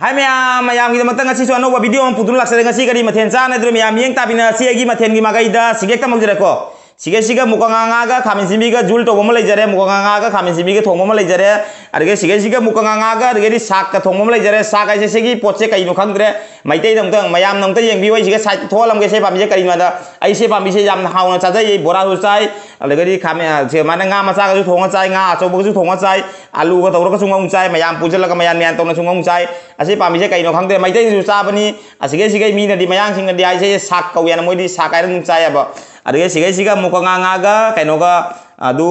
Hai ma'am की दमत ngasi अनौब video हम पुदुन लाक्सरे ngasi करी मथेन चाने द्रो मैम येंग ताबिना सिगी मथेन की मागाइदा सिगेक्ता मगजरेको सिगे मुकांगागा खामिसिमीगा जुल तो बम लेजरे मुकांगागा खामिसिमीगा थोंबम लेजरे अरगे सिगे मुकांगागा अरगे साक का थोंबम लेजरे साक ऐसे सेगी पोचे कइनो खंगद्रे मैतै दंतंग मयाम नंगता येंबिवै सिगे साइड थोलमगे से पामिसे करिमादा ऐसे पामिसे याम हाउना चाजाय बोरा हुसाय अरगे खामे से माने nga macha ga thonga chai nga achobga ju thonga chai alu ga tawra ga sungong chai mayam pujalaga mayan nyan tawna sungong chai ase pamise kaino khangde maitai ju chabani asige sige mi na di mayang sing di ai se sak kaw yana moi di sak ai nung chai aba adege sige siga mukanga ga kaino ga adu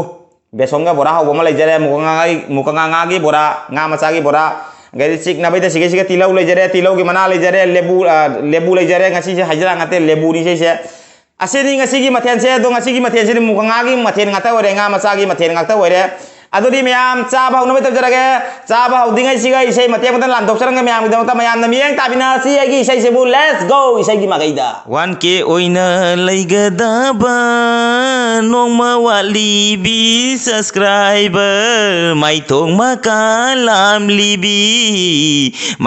besonga bora hawo ma lejare mukanga gi bora nga macha gi bora gari chik na baita sige sige tilau lejare tilau gi mana lejare lebu lejare ngasi se hajra ngate lebu ni se asini ngasi gi mathen se do ngasi gi mathen se mukanga gi mathen ngata ore nga macha gi mathen ngata ore aduri मैम चाबा हौनो बेत जरगे चाबा हौदिङै सिगा इसै मते मत लानथोक सरंग ma'am दम त मैम नमियं ताबिना सि एगी इसै सेबु लेट्स गो इसै gi मागैदा 1k ओइना लैगदाबा नोंमा वाली बी सब्सक्राइबर माइथों मकालाम लिबी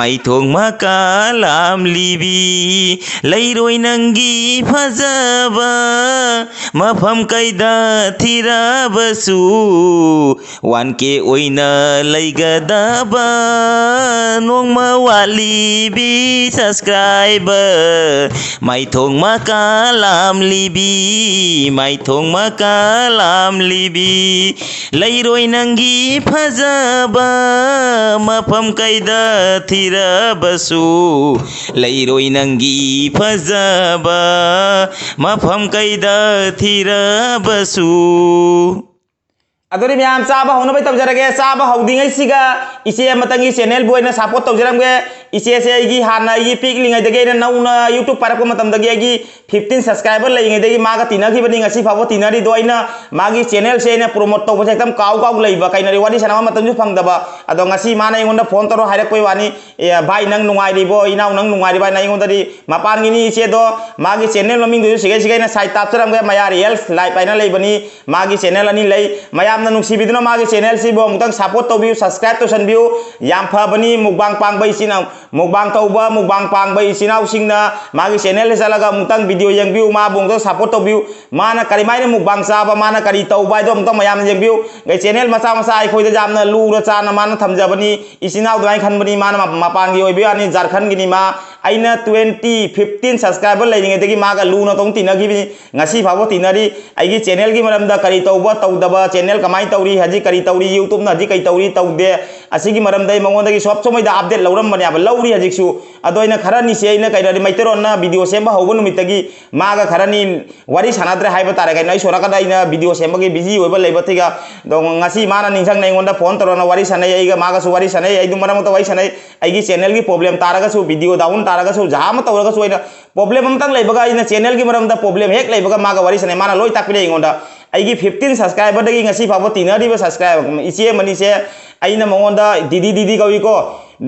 माइथों मकालाम लिबी लैरोय नंगी फजबा मफम कैदा थिराबसु 1k ओइना लैगदाबा नोंमा वाली बी सब्सक्राइबर माइथों मकालाम लिबी माइथों मकालाम लिबी लैरोय नंगी फजबा मफम कैदा थिराबसु लैरोय नंगी फजबा मफम कैदा थिराबसु अदुरी मैम चाबा हौनो बै तबजरगे चाबा हौदिङै सिगा इसे मतंगी चैनल बोयना सपोर्ट तौजरमगे इसे से आइगी हाना आइगी पिक लिङै दगे नौना यूट्यूब पारको मतम दगे आइगी 15 सब्सक्राइबर लैङै दगे मागा तिनाखिबनि ngasi फाबो तिनारि दोइना मागी चैनल से ने प्रमोट तौबसे एकदम काउ लैबा काइनरि वानि सनामा मतमजु फंगदबा अदो ngasi माना इंगोंदा फोन तरो हाइरकोय वानी भाई नंग नुंगाइरिबो इनाउ नंग नुंगाइरिबा ना इंगोंदरि मापानगिनी इसे दो मागी चैनल ममिंग दु सिगे सिगे ना साइड तापसरमगे माया रियल लाइफ आइना लैबनि मागी चैनल अनि लै मायाम नुंसिबिदुना मागी चैनल सिबो अमुतंग सपोर्ट तौबिउ सब्सक्राइब तौसनबिउ याम फबनि मुकबांग पांगबै सिना मुकबांग तौबा मुकबांग पांगबै सिनाउ सिंगना मागी चैनल ले चलागा अमुतंग वीडियो यंगबिउ मा बोंगो सपोर्ट तौबिउ माना करिमाइने मुकबांग चाबा माना करि तौबाय दो अमुतंग मायाम यंगबिउ गे चैनल मचा मचा आइ खोइदा जामना लुरा चाना माना थमजबनि इसिनाउ दुआइ खनबनि माना मापांगी ओइबि अनि झारखंड गिनि मा आइना 15 सब्सक्राइबर लैनिङैदगी मागा लुना तौं तिनगिबि ngasi फाबो तिनरि आइगी चैनल की मरमदा करि तौबा तौदबा चैनल कमाइ तौरी हजि करि तौरी यूट्यूब न हजि कइ तौरी तौदे असिगी मरमदै मंगोंदगी सब समयदा अपडेट लौरम बने अब लौरी हजिकसु अदोइना खरानि सेइना कइररि मैतरोन ना वीडियो सेम हौबो नुमितगी मागा खरानि वारी सानाद्रे हाइबा तारे कइ नै सोराकदा इना वीडियो सेमबगी बिजी होइबा लैबथिगा दो ngasi माना निंजंग नैंगोंदा फोन तरोना वारी सानै आइगा मागासु वारी सानै आइदु मरमता वाई सानै आइगी चैनल की प्रॉब्लम तारगासु वीडियो डाउन तारगासु जाम तौरगासु इना प्रॉब्लम अमतंग लैबगा इना चैनल की मरमदा प्रॉब्लम हेक लैबगा मागा वारी सानै माना लोइ ताकपिले इंगोंदा आइगी 15 सब्सक्राइबर दगी ngasi फाबो तिनरिबा सब्सक्राइब इचे मनी से आइना मंगोंदा दीदी कवि को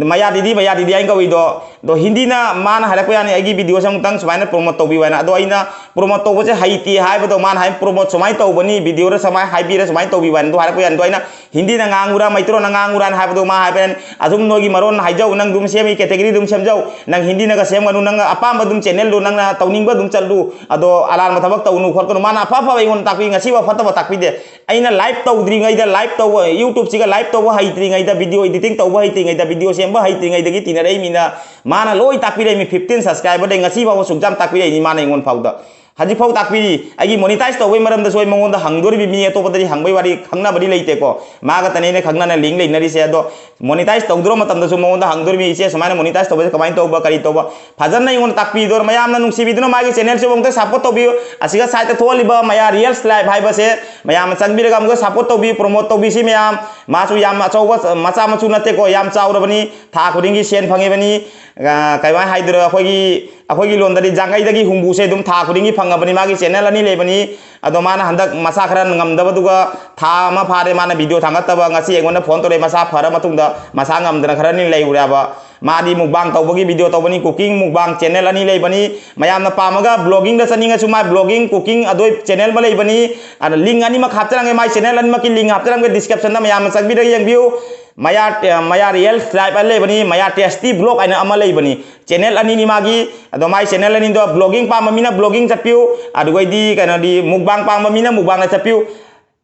मया दीदी आई कवि दो हिंदी ना मान हारक यानी आइगी वीडियो संतंग सुमाइना प्रमोट तौबि वाना दो आइना प्रमोट तौबसे हाइति हाइबदो मान हाइ प्रमोट सुमाइ तौबनी वीडियो रे समाइ हाइबि रे सुमाइ तौबि वाना दो हारक यानी दो आइना हिंदी ना nganगुरा मैत्रो ना nganगुरा हाइबदो मा हाइबेन अजुम नोगी मरोन हाइजौ नंग दुम सेमि कैटेगरी दुम सेमजौ नंग हिंदी ना सेम गनु नंग अपाम दुम चैनल दो नंग तौनिंगबा दुम चलदु अदो अलार मथबक तौनु खरकनु माना अफाफा इगोन ताकि ngasi वा फतबा ताकि दे आइना लाइव तौद्रि गैदा लाइव तौ यूट्यूब सिगा लाइव तौ हाइत्रि गैदा वीडियो एडिटिंग तौ हाइत्रि गैदा वीडियो सेमबा हाइत्रि गैदगी तिनरै मिना माना लोइ ताकपिरे मी 15 सब्सक्राइबर दे ngasi बाबो सुगजाम ताकपिरे नि माना इंगोन फाउदा हजि फाउ ताकपिरी आइगी मोनेटाइज तौबै मरमदा सोइ मंगोंदा हंगदोरि मी अतोपदरि हंगबै वारी खंगना बरि लैतेको मागा तनेने खंगना लिंक लैनरि से अदो मोनेटाइज तौद्रो मतमदसु मंगोंदा हंगदोरि मी इसे समाना मोनेटाइज तौबे कमाइन तौबा करि तौबा फजन इंगोन ताकपिदोर मयामना नुंसिबिदुनो मागी चैनल से मंगता सपोर्ट तौबियो असिगा साइट थोलिबा मया रियल लाइफ हाइबसे मयाम चंगबिरगा मंगो सपोर्ट तौबि प्रमोट तौबिसि मयाम मासु याम अचौबा मचा मचु नतेको याम चाउरबनि था खुदिंगी सेन फंगेबनि कैवा हाइदरो अखोगी लोंदरी जांगाइदगी हुंबुसे दुम था खुदिंगी फंगबनि मागी चैनल अनि लेबनि अदो माना हंदक मसा खरा ngamdabadुगा था मा फारे माना वीडियो थांगतबा ngasi एगोन फोन तोरे मसा फरा मतुंगदा मसा ngamdana खरानि लैउराबा मादी मुकबांग तौबगी वीडियो तौबनी कुकिंग मुकबांग चैनल अनि लैबनि मयामना पामगा ब्लॉगिंग दा सनिंगसु माय ब्लॉगिंग कुकिंग अदोय चैनल मा लैबनि लिंक अनि मा खापचरांगे माय चैनल अनि मा की लिंक हापचरांगे डिस्क्रिप्शन दा मयाम चंगबिदगी यंगबिउ maya real life ale bani maya tasty blog aina amale bani channel ani ni magi ado mai channel ani do blogging pa mamina blogging chapiu adu goi di kana di mukbang pa mamina mukbang na chapiu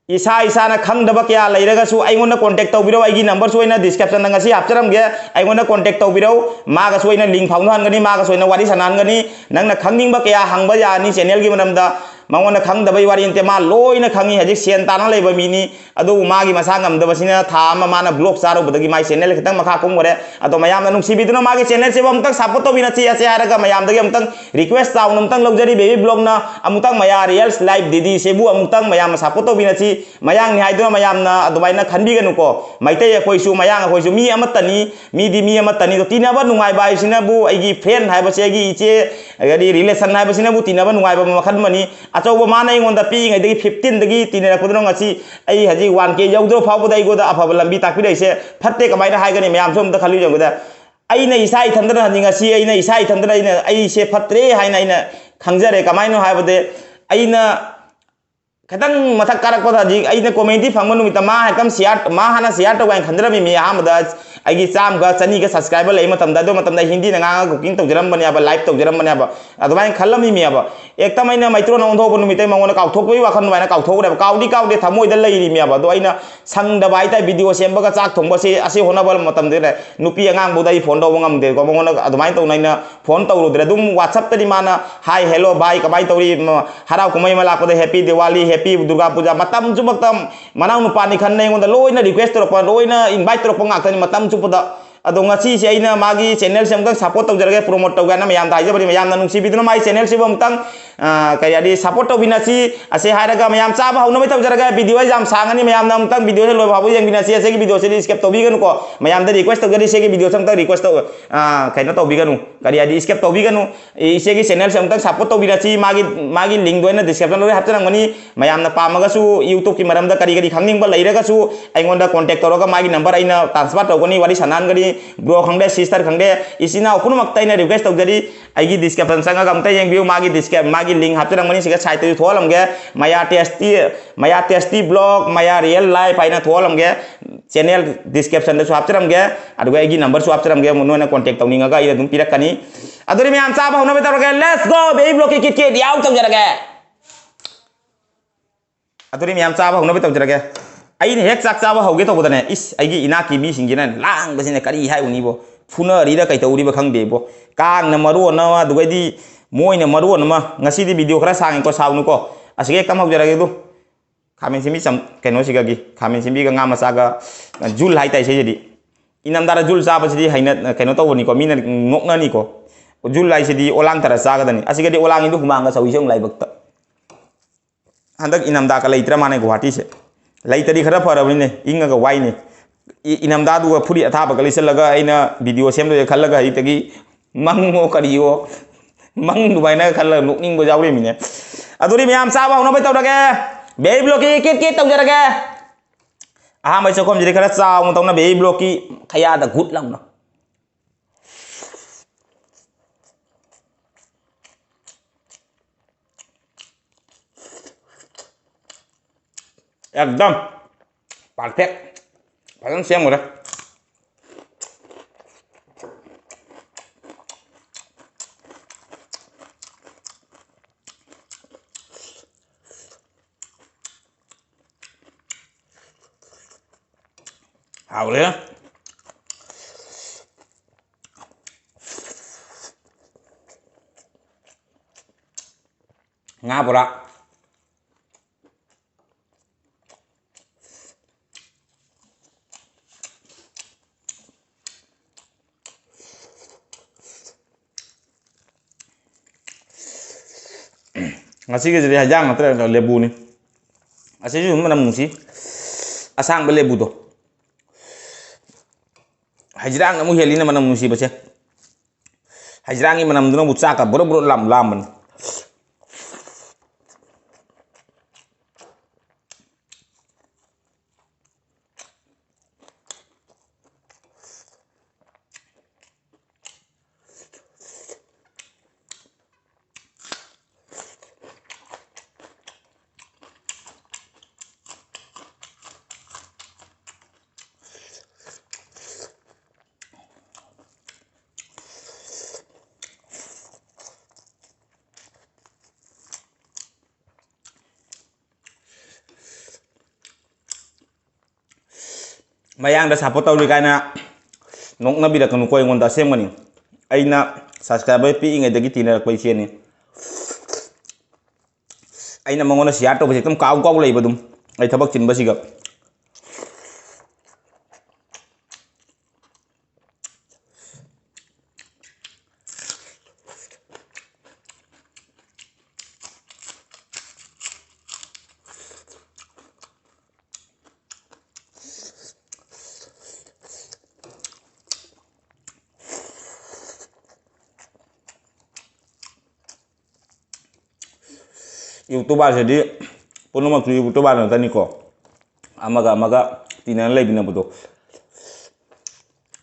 isa na khangdaba kya lairaga su aingona contact tawbiro aigi number su ina description na ngasi hapcharam ge aingona contact tawbiro maga su ina link phawna hangani maga su ina wari sanan gani nangna khangning ba kya hangba ya ni channel gi manamda mangona khangdaba wari inte ma loina khangi hajik sen tana leba mini adu magi masa ngamdaba sina tha ma mana blog charo badagi mai channel khitang makha kum gore ado mayam na nungsi biduna magi channel se bam tak support to bina chi ase haraga mayam dagi amtang request taw namtang logjari baby blog na amutang maya real life didi sebu amutang mayam support to bina chi mayang ni haiduna mayam na adu baina khanbi ganu ko maite ya koi su mayang koi su mi amatani mi di mi amatani to tinaba nungai bai sina bu aigi friend haiba se gi iche agadi relation haiba sina bu tinaba nungai ba makhan mani achau mana ingonda pi ngai dagi 15 dagi tinera kudro ngasi ai haji 1k yaudro fabu dai goda afaba lambi takpi dai se phatte kamaina haigani mayam som da khali jangda aina isai thandra hani ngasi aina isai thandra aina ai se phatre haina aina khangjare kamaino haibade aina kadang mathak karak pada ji aina community phangma numita ma hakam share ma hana share to gain khandra mi amada aigi cham ga chani ga subscriber lei matam da do matam da hindi na nga cooking to jaram bani aba live to jaram bani aba adumai khalami mi aba ekta maina maitro na ondho bonu mitai mangona kaw thok wi wakhan maina kaw thok re kawdi kawde thamoi da lei ri mi aba do aina sang da bai ta video semba ga chak thongba se ase hona bal matam de nupi angang bodai phone do ngam de ko mangona adumai to naina phone to ru de dum whatsapp tadi mana hi hello bye ka bai to ri harau kumai mala ko de happy diwali happy durga puja matam chu matam manang nu pani khan nei ngonda loina request ro pa loina invite ro pa ngak tani matam chu pada ado ngasi si aina magi channel se amtang support tau jarage promote tau gana mayam dai jabari mayam nanung si biduna mai channel se amtang kaya di support tau binasi ase haraga mayam cha ba hauna mai tau jarage video jam sangani mayam nam tang video se lo babu yang binasi ase ki video se skip tau bigan ko mayam da request tau gari se ki video sam tang request tau kaina tau biganu kaya di skip tau biganu ise ki channel se amtang support tau binasi magi link doina description lo hapchang mani mayam na pamaga su youtube ki maram da kari kari khangning ba lairaga su aingonda contact toroga magi number aina transfer tau gani wari sanan gari bro khangde sister khangde isina upun maktai na request tau jadi aigi description sanga gamta yang view magi description magi link hapchang mani siga site tu tholam ge maya tasty blog maya real life aina tholam ge channel description de hapchang ge aduga aigi number su hapchang ge muno na contact tau ninga ga ida dum pirakani aduri me am chaba hono betar ge let's go baby blog ki kit diaw tau jarage aduri me am chaba hono betar jarage ai ne hek chak chaba hoge to bodane is aigi ina ki mi singina lang basine kari hai uni bo phuna ri da kai to uri ba khang de bo kang na maru na wa dugai di moi na maru na ma ngasi di video khara sang ko saunu ko asige kam hok jarage du khamen simi sam keno siga gi khamen simi ga ngama saga jul hai tai se jadi inam dara jul sa ba sidi haina keno to ni ko mina ngok na ni ko jul lai sidi olang tara saga dani asige di olang indu humanga sawi song lai bakta handak inam da ka leitra mane guwahati se laitari khara farabine inga ga waine inamda du phuri athaba gali selaga aina video sem do khallaga itagi mango kariyo mang dubaina khalla nukning bo jawre mine aduri myam saba hono bai tawdage be blog ki kit taw jarage aha mai chokom jiri khara chaw mo tawna be blog ki khaya da gut lam na एकदम perfect फलन same हो रहा हाँ बोले ngã bora ngasi ke jadi hajang natre lebu ni asi ju mana mungsi asang be lebu to hajrang namu helina mana mungsi baca hajrangi mana muduna bucaka boro lam laman mayangda support tꯧri kaina noknabirакꯀꯅꯨ ꯀꯣ ꯑꯩꯉꯣꯟꯗ ꯑꯁꯦꯡꯕꯅꯤ ꯑꯩꯅ subscriber ꯄꯤꯛꯏꯉꯩꯗꯒꯤ ꯇꯤꯟꯅꯔꯛꯄ ꯏꯆꯦꯅꯤ ꯑꯩꯅ ꯃꯉꯣꯟꯗ share ꯇꯧꯕꯁꯦ ꯑꯗꯨꯝ ꯀꯥꯎ ꯂꯩꯕ ꯑꯗꯨꯝ ꯑꯩ ꯊꯕꯛ ꯆꯤꯟꯕꯁꯤꯒ ꯌꯨꯇꯨꯕꯔ ꯁꯤꯗꯤ ꯄꯨꯝꯅꯃꯛꯁꯨ ꯌꯨꯇꯨꯕꯔ ꯉꯥꯛꯇꯅꯤꯀꯣ ꯑꯃꯒ ꯇꯤꯟꯅꯅ ꯂꯩꯕꯤꯅꯕꯗꯣ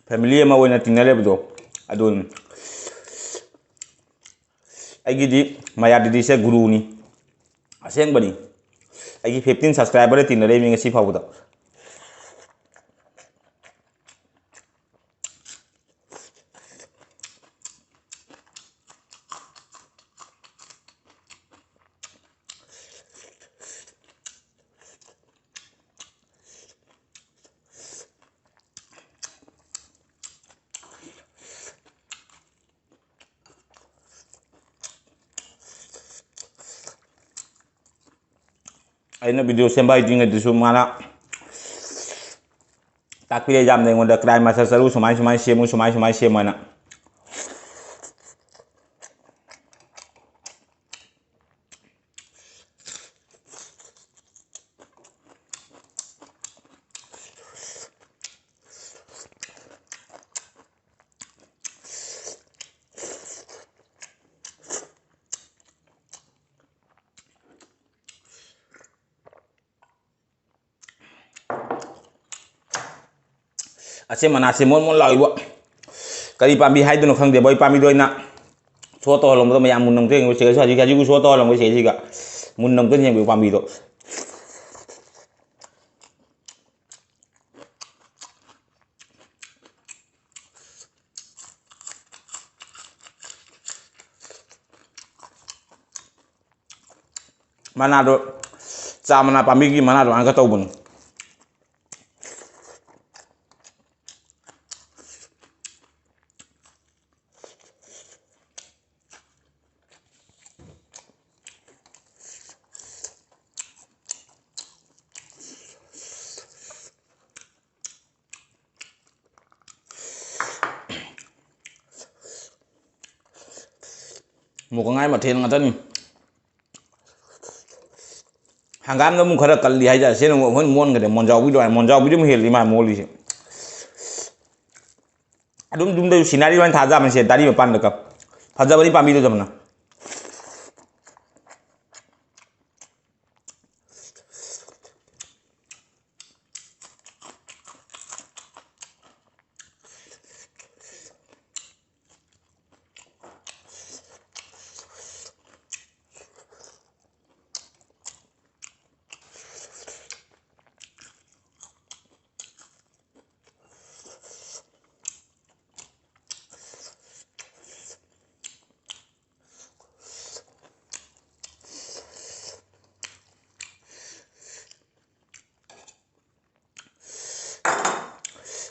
ꯐꯦꯃꯤꯂꯤ ꯑꯃ ꯑꯣꯏꯅ ꯇꯤꯟꯅ ꯂꯩꯕꯗꯣ ꯑꯗꯨꯅꯤ ꯑꯩꯒꯤꯗꯤ ꯃꯌꯥꯗꯤꯗꯤꯁꯦ ꯒꯨꯔꯨꯅꯤ ꯑꯁꯦꯡꯕꯅꯤ ꯑꯩꯒꯤ 15 subscriber ꯇꯤꯟꯅꯔꯦꯃꯤ ꯉꯁꯤ ꯐꯥꯎꯕꯗ ꯑꯩꯅ ꯚꯤꯗꯤꯑꯣ ꯁꯦꯝꯕ ꯍꯩꯇ꯭ꯔꯤꯉꯩꯗꯁꯨ ꯃꯥꯅ ꯇꯥꯛꯄꯤꯔꯦ ꯌꯥꯝꯅ ꯑꯩꯉꯣꯟꯗ ꯀ꯭ꯔꯥꯏ ꯃꯥꯁꯇꯔ ꯆꯔꯨ ꯁꯨꯃꯥꯏ ꯁꯦꯝꯃꯨ ꯁꯨꯃꯥꯏ ꯁꯦꯝꯃꯨ ꯍꯥꯏꯅ ꯑꯁꯦ ꯃꯅꯥꯁꯦ ꯃꯣꯟ ꯂꯥꯎꯏꯕ ꯀꯔꯤ ꯄꯥꯝꯕꯤ ꯍꯥꯏꯗꯣꯏꯅꯣ ꯈꯪꯗꯦꯕ ꯑꯩ ꯄꯥꯝꯕꯤꯗꯣ ꯑꯩꯅ ꯁꯣ ꯇꯧꯍꯜꯂꯝꯕꯗꯣ ꯃꯌꯥꯝ ꯃꯨꯟꯅ ꯑꯝꯇ ꯌꯦꯡꯕ ꯆꯦꯒꯁꯨ ꯍꯧꯖꯤꯛ ꯁꯣ ꯇꯧꯍꯜꯂꯝꯕ ꯆꯦꯁꯤꯒ ꯃꯨꯟꯅ ꯑꯝꯇ ꯌꯦꯡꯕꯤꯌꯨ ꯄꯥꯝꯕꯤꯗꯣ ꯃꯅꯥꯗꯣ ꯆꯥ ꯃꯅꯥ ꯄꯥꯝꯕꯤꯒꯤ ꯃꯅꯥꯗꯣ ꯉꯥꯛꯇ ꯇꯧꯕꯅꯤ ꯃꯨꯀꯉꯥꯏ ꯃꯊꯦꯜ ꯉꯥꯛꯇꯅꯤ ꯍꯪꯒꯥꯝꯗ ꯑꯃꯨꯛ ꯈꯔ ꯀꯜꯂꯤ ꯍꯥꯏꯇꯥꯔꯦ ꯁꯤꯅ ꯑꯃꯨꯛ ꯑꯩꯈꯣꯏ ꯃꯣꯟꯈ꯭ꯔꯦ ꯃꯣꯟꯖꯥꯎꯕꯤꯗꯤ ꯑꯃꯨꯛ ꯍꯦꯜꯂꯤ ꯃꯥ ꯃꯣꯜꯂꯤꯁꯦ ꯑꯗꯨꯝ ꯌꯨꯝꯗ ꯁꯤꯅꯔꯤ ꯑꯣꯏꯅ ꯊꯥꯖꯕꯅꯤꯁꯦ ꯗꯥꯔꯤ ꯃꯄꯥꯟꯗꯒ ꯐꯖꯕꯅꯤ ꯄꯥꯝꯕꯤꯗꯣ ꯌꯥꯝꯅ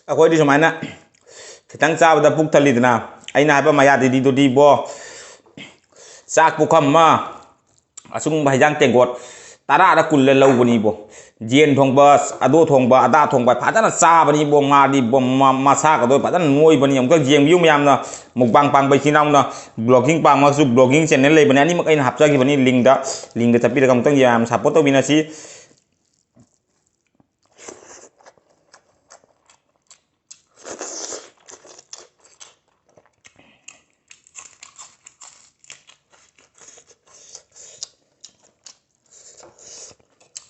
ꯑꯩꯈꯣꯏꯗꯤ ꯁꯨꯃꯥꯏꯅ ꯈꯤꯇꯪ ꯆꯥꯕꯗ ꯄꯨꯛ ꯊꯜꯂꯤꯗꯅ ꯑꯩꯅ ꯍꯥꯏꯕ ꯃꯌꯥꯗꯤꯗꯨꯗꯤ ꯕꯣ ꯆꯥꯛ ꯄꯨꯈꯝ ꯑꯃ ꯑꯁꯨꯡꯕ ꯍꯩꯖꯥꯡ ꯇꯦꯡꯀꯣꯠ 10ꯔ 10 ꯂꯧꯕꯅꯤꯕꯣ ꯌꯦꯟ ꯊꯣꯡꯕ ꯑꯗꯣ ꯊꯣꯡꯕ ꯑꯗꯥ ꯊꯣꯡꯕ ꯐꯖꯅ ꯆꯥꯕꯅꯤꯕꯣ ꯃꯥꯗꯤ ꯃꯁꯥꯒꯗꯣ ꯐꯖꯅ ꯅꯣꯏꯕꯅꯤ ꯑꯃꯨꯛꯇ ꯌꯦꯡꯕꯤꯌꯨ ꯃꯌꯥꯝꯅ ꯃꯨꯛꯕꯥꯡ ꯄꯥꯡꯕ ꯏꯆꯤꯟ ꯏꯅꯥꯎꯅ ꯕ꯭ꯂꯣꯒꯤꯡ ꯄꯥꯡꯕꯁꯨ ꯕ꯭ꯂꯣꯒꯤꯡ ꯆꯦꯅꯦꯜ ꯂꯩꯕꯅꯤ ꯑꯅꯤꯃꯛ ꯑꯩꯅ ꯍꯥꯞꯆꯈꯤꯕꯅꯤ ꯂꯤꯡꯗ ꯆꯠꯄꯤꯔꯒ ꯑꯃꯨꯛꯇꯪ ꯌꯥꯝ ꯁꯞꯄꯣꯔꯠ ꯇꯧꯕꯤꯅꯁꯤ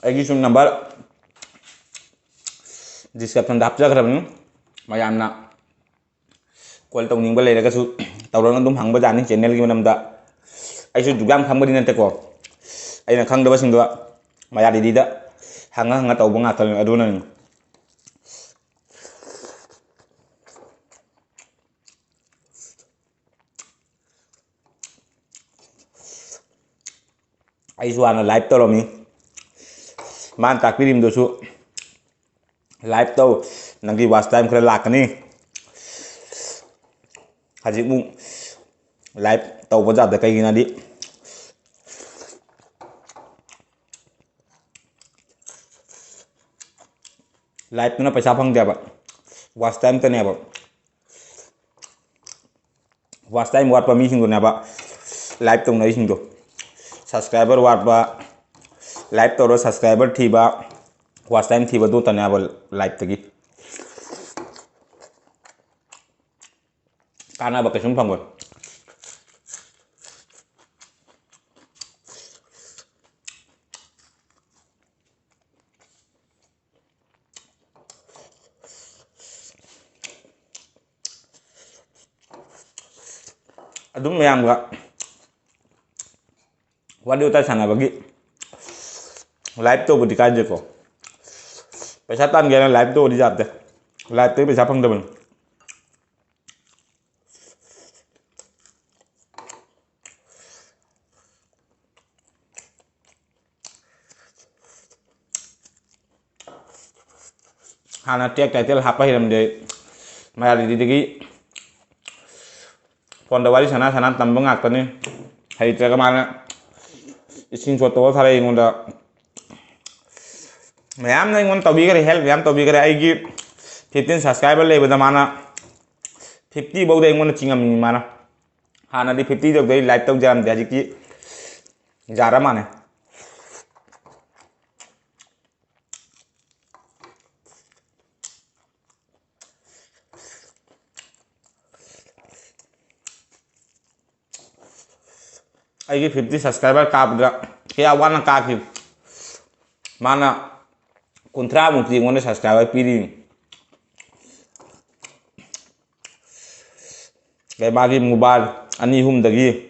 ꯑꯩꯒꯤ ꯁꯨꯝ ꯅꯝꯕꯔ ꯗꯤꯁꯀ꯭ꯔꯤꯞꯁꯟꯗ ꯍꯥꯞꯆꯈ꯭ꯔꯕꯅꯤ ꯃꯌꯥꯝꯅ ꯀꯣꯜ ꯇꯧꯅꯤꯡꯕ ꯂꯩꯔꯒꯁꯨ ꯇꯧꯔꯒ ꯑꯗꯨꯝ ꯍꯪꯕ ꯌꯥꯅꯤ ꯆꯦꯅꯦꯜꯒꯤ ꯃꯔꯝꯗ ꯑꯩꯁꯨ ꯌꯥꯝ ꯈꯪꯕꯗꯤ ꯅꯠꯇꯦꯀꯣ ꯑꯩꯅ ꯈꯪꯗꯕꯁꯤꯡꯗꯣ ꯃꯌꯥꯗꯤꯗ ꯍꯪꯉ ꯇꯧꯕ ꯉꯥꯛꯇꯅꯤ ꯑꯗꯨꯅꯅꯤ ꯑꯩꯁꯨ ꯍꯥꯟꯅ ꯂꯥꯏꯚ ꯇꯧꯔꯝꯃꯤ ꯃꯥꯅ ꯇꯥꯛꯄꯤꯔꯤꯕꯗꯨꯁꯨ live nanggi watch time khara lakani hajik mu live tawba jada kai gina di live tuna paisa phangde ba watch time tane ba watch time wat pa mi sing do na ba live tong nai sing do subscriber wat ba live toro subscriber thi ba watch time thi ba do tane ba live tagi kana ba kesum phang ba adum mayam ga wadi uta sana bagi live to budi kaje ko paisa tan gena live to di jate live to paisa phang deban hana tek title hapa hiram de mayari didigi phone da wari sana sana tambang akani hai tra mana ising photo thare ingonda mayam na ingon tabi gare help yam tabi gare ai gi 15 subscriber le bada mana 50 bau de ingon chingam ni mana hana di 50 jok dei live tok jam de ki jara mane ai 50 subscriber kap ga kaya wana ka ki mana kontra mu ti ngone subscriber piri kay bagi mobile ani hum dagi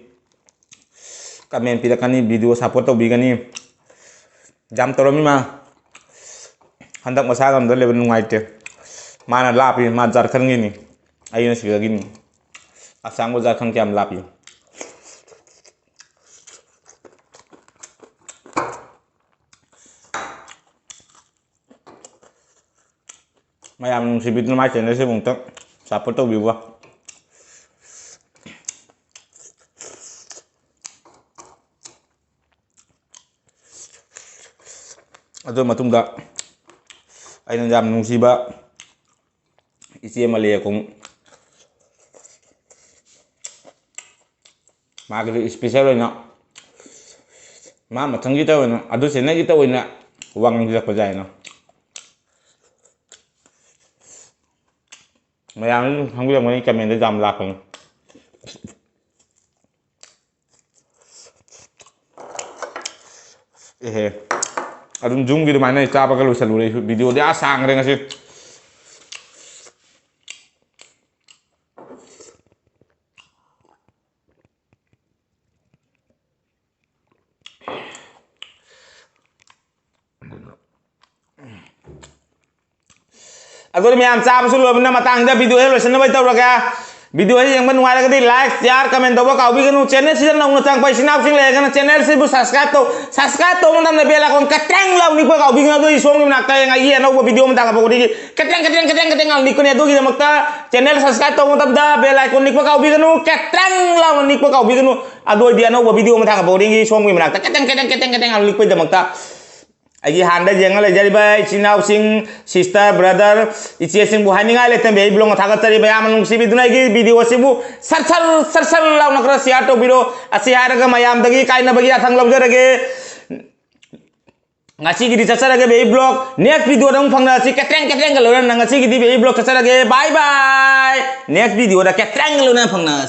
comment pirakani video support to bigani jam toromi ma handak masa gam do leben ngaite mana lapi ma jarkhan ngini ayina siga gini asango jarkhan kyam lapi mayam si bidno mai channel se bung tak support to biwa ado matungda aina jam nungsiba isi male kong magri special na ma mathangi ta na ado sena kita wina wang dia pajai na mayam hanggu yang ini kami jam lakang adun zoom gitu mana itu apa kalau seluruh video dia asang dengan sih agar mayam chap sulu benda matang da video hello sana bai tawra ka video hi yang ban wala gadi like share comment do ka ubi ganu channel season na una tang pai sinap sing le gana channel se bu subscribe to mandam na bela kon katrang law ni ko ka ubi ganu i song na ka yang ai na ubi video mata ka pokodi katrang al ni ko ne do gi makta channel subscribe to mandam da bela kon ni ko ka ubi ganu katrang law ni ko ka ubi ganu ado dia na ubi video mata ka pokodi gi song mi mata katrang al ni ko da makta Agi handa jengal jari bay sinau sing sister brother ichi sing bu haninga le tembe iblong thaga tari bay amanung si biduna igi video sibu sar law nakra siato biro asi haraga mayam dagi kaina bagi athang law jarage ngasi gidi sasarage bay blog next video dang phangna si ketreng galoran ngasi gidi bay blog sasarage bye bye next video da ketreng galoran phangna